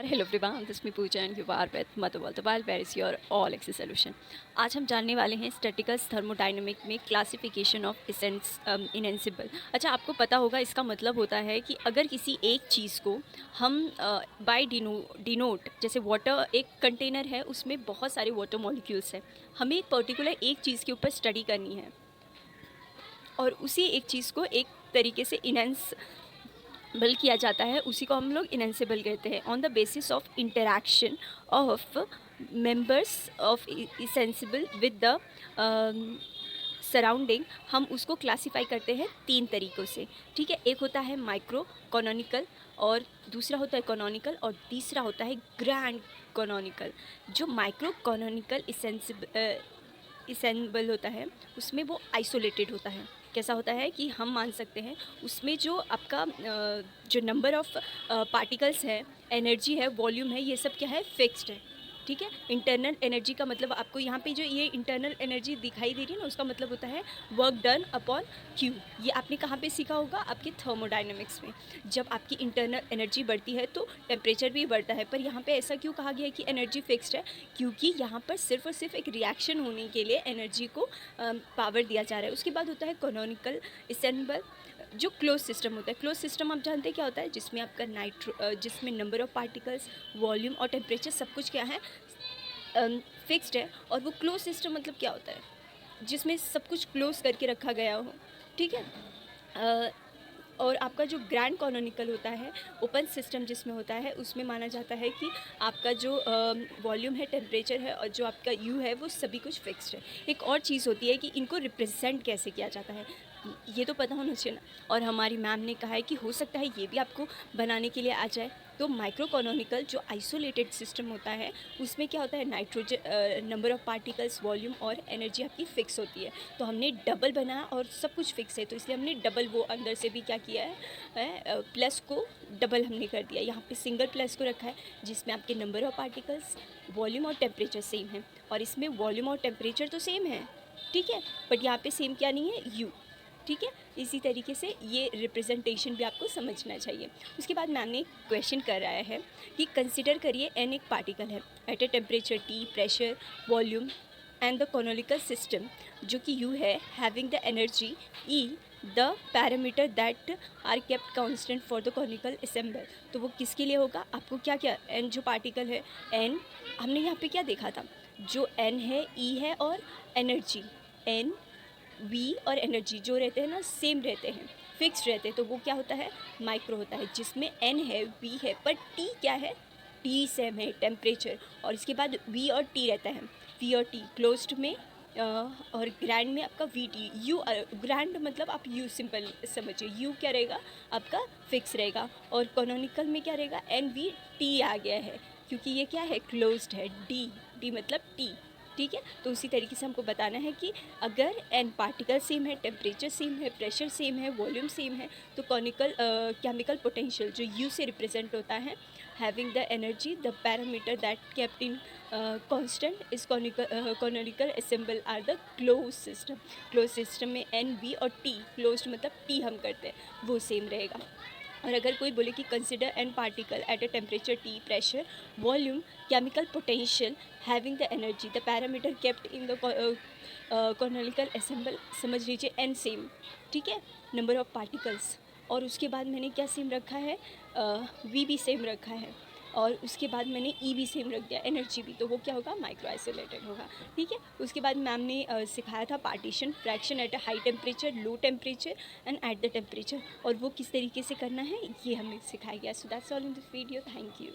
Hello everyone, this is me Pooja and you are with Motherwell. The Where is your all access solution. आज हम जानने वाले हैं स्टैटिकल्स thermodynamic में classification of इनेंसिबल। अच्छा, आपको पता होगा इसका मतलब होता है कि अगर किसी एक चीज़ को हम बाय डिनोट, जैसे वाटर एक कंटेनर है, उसमें बहुत सारे वाटर मॉलिक्यूल्स हैं, हमें एक पर्टिकुलर एक चीज़ के ऊपर स्टडी करनी है और उसी एक चीज़ को एक तरीके से बल किया जाता है, उसी को हम लोग इनेंसिबल कहते हैं। On the basis of interaction of members of ensemble with the surrounding, हम उसको क्लासीफाई करते हैं तीन तरीक़ों से। ठीक है, एक होता है माइक्रो कॉनोनिकल, और दूसरा होता है कॉनोनिकल, और तीसरा होता है ग्रैंड कॉनोनिकल। जो माइक्रो कॉनोनिकल इसेंबल होता है उसमें वो आइसोलेटेड होता है। कैसा होता है कि हम मान सकते हैं उसमें जो आपका जो नंबर ऑफ पार्टिकल्स है, एनर्जी है, वॉल्यूम है, ये सब क्या है, फिक्स्ड है। ठीक है, इंटरनल एनर्जी का मतलब आपको यहाँ पे जो ये इंटरनल एनर्जी दिखाई दे रही है ना, उसका मतलब होता है वर्क डन अपॉन क्यू। ये आपने कहाँ पे सीखा होगा, आपके थर्मोडायनेमिक्स में। जब आपकी इंटरनल एनर्जी बढ़ती है तो टेम्परेचर भी बढ़ता है, पर यहाँ पे ऐसा क्यों कहा गया है कि एनर्जी फिक्स्ड है? क्योंकि यहाँ पर सिर्फ और सिर्फ एक रिएक्शन होने के लिए एनर्जी को पावर दिया जा रहा है। उसके बाद होता है कॉनोनिकल इसेंबल, जो क्लोज सिस्टम होता है। क्लोज सिस्टम आप जानते हैं क्या होता है, जिसमें आपका जिसमें नंबर ऑफ पार्टिकल्स, वॉल्यूम और टेम्परेचर सब कुछ क्या है, फिक्स्ड है। और वो क्लोज सिस्टम मतलब क्या होता है, जिसमें सब कुछ क्लोज करके रखा गया हो। ठीक है, और आपका जो ग्रैंड कॉनोनिकल होता है, ओपन सिस्टम जिसमें होता है, उसमें माना जाता है कि आपका जो वॉल्यूम है, टेम्परेचर है और जो आपका यू है, वो सभी कुछ फिक्स्ड है। एक और चीज़ होती है कि इनको रिप्रेजेंट कैसे किया जाता है, ये तो पता होना चाहिए ना। और हमारी मैम ने कहा है कि हो सकता है ये भी आपको बनाने के लिए आ जाए। तो माइक्रोकोनोनिकल जो आइसोलेटेड सिस्टम होता है, उसमें क्या होता है, nitrogen number of particles, volume और एनर्जी आपकी फ़िक्स होती है। तो हमने डबल बनाया और सब कुछ फ़िक्स है, तो इसलिए हमने डबल वो अंदर से भी क्या किया है, प्लस को डबल हमने कर दिया। यहाँ पे सिंगल प्लस को रखा है, जिसमें आपके नंबर ऑफ पार्टिकल्स, वॉल्यूम और टेम्परेचर सेम है। और इसमें वॉल्यूम और टेम्परेचर तो सेम है, ठीक है, बट यहाँ पे सेम क्या नहीं है, यू। ठीक है, इसी तरीके से ये रिप्रेजेंटेशन भी आपको समझना चाहिए। उसके बाद मैम ने एक क्वेश्चन कराया है कि कंसिडर करिए एन एक पार्टिकल है at a temperature T, pressure, volume and the canonical system, जो कि यू है, having the energy E, the parameter that are kept constant for the canonical ensemble. तो वो किसके लिए होगा, आपको क्या क्या, एन जो पार्टिकल है, एन हमने यहाँ पे क्या देखा था, जो एन है, ई है और एनर्जी, एन, वी और एनर्जी जो रहते हैं ना, सेम रहते हैं, फिक्स्ड रहते हैं, तो वो क्या होता है, माइक्रो होता है। जिसमें एन है, वी है, पर टी क्या है, टी सेम है, टेम्परेचर, और इसके बाद वी और टी रहता है, वी और टी क्लोज्ड में, और ग्रैंड में आपका वी टी यू। ग्रैंड मतलब आप यू सिंपल समझिए, यू क्या रहेगा, आपका फिक्स रहेगा। और कॉनोनिकल में क्या रहेगा, एन वी टी आ गया है, क्योंकि ये क्या है, क्लोज्ड है, डी, डी मतलब टी। ठीक है, तो उसी तरीके से हमको बताना है कि अगर एन पार्टिकल सेम है, टेम्परेचर सेम है, प्रेशर सेम है, वॉल्यूम सेम है, तो कॉनिकल केमिकल पोटेंशियल जो यू से रिप्रेजेंट होता है, having the energy, the parameter that kept in constant is canonical ensemble are the close system. Close system में एन, वी और टी, क्लोज्ड मतलब टी हम करते हैं, वो सेम रहेगा। और अगर कोई बोले कि consider N particle at a temperature T, pressure, volume, chemical potential, having the energy, the parameter kept in the canonical ensemble, समझ लीजिए एन सेम, ठीक है, नंबर ऑफ पार्टिकल्स, और उसके बाद मैंने क्या सेम रखा है, वी भी सेम रखा है, और उसके बाद मैंने ई भी सेम रख दिया, एनर्जी भी, तो वो क्या होगा, माइक्रो आइसोलेटेड होगा। ठीक है, उसके बाद मैम ने सिखाया था partition fraction at a high temperature, low temperature and at the temperature, और वो किस तरीके से करना है ये हमें सिखाया गया। So that's all in this video, thank you.